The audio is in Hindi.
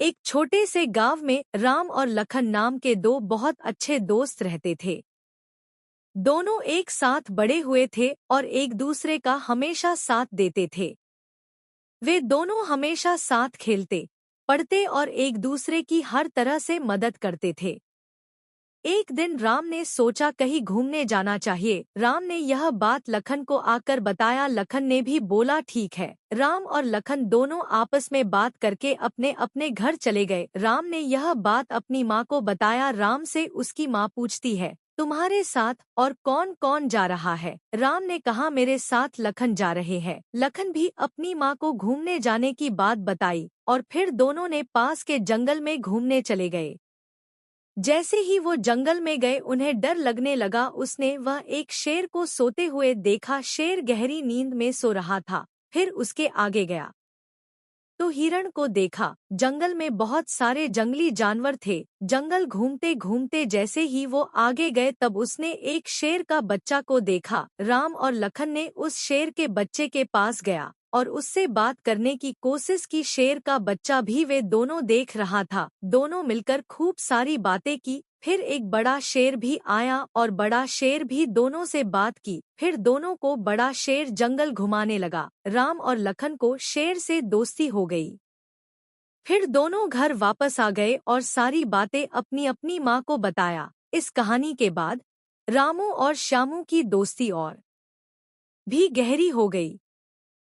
एक छोटे से गांव में राम और लखन नाम के दो बहुत अच्छे दोस्त रहते थे। दोनों एक साथ बड़े हुए थे और एक दूसरे का हमेशा साथ देते थे। वे दोनों हमेशा साथ खेलते, पढ़ते और एक दूसरे की हर तरह से मदद करते थे। एक दिन राम ने सोचा कहीं घूमने जाना चाहिए। राम ने यह बात लखन को आकर बताया। लखन ने भी बोला ठीक है। राम और लखन दोनों आपस में बात करके अपने अपने घर चले गए। राम ने यह बात अपनी माँ को बताया। राम से उसकी माँ पूछती है, तुम्हारे साथ और कौन कौन जा रहा है? राम ने कहा, मेरे साथ लखन जा रहे हैं। लखन भी अपनी माँ को घूमने जाने की बात बताई और फिर दोनों ने पास के जंगल में घूमने चले गए। जैसे ही वो जंगल में गए उन्हें डर लगने लगा। उसने वह एक शेर को सोते हुए देखा। शेर गहरी नींद में सो रहा था। फिर उसके आगे गया तो हिरण को देखा। जंगल में बहुत सारे जंगली जानवर थे। जंगल घूमते घूमते जैसे ही वो आगे गए तब उसने एक शेर का बच्चा को देखा। राम और लखन ने उस शेर के बच्चे के पास गया और उससे बात करने की कोशिश की। शेर का बच्चा भी वे दोनों देख रहा था। दोनों मिलकर खूब सारी बातें की। फिर एक बड़ा शेर भी आया और बड़ा शेर भी दोनों से बात की। फिर दोनों को बड़ा शेर जंगल घुमाने लगा। राम और लखन को शेर से दोस्ती हो गई। फिर दोनों घर वापस आ गए और सारी बातें अपनी अपनी माँ को बताया। इस कहानी के बाद रामू और श्यामू की दोस्ती और भी गहरी हो गई।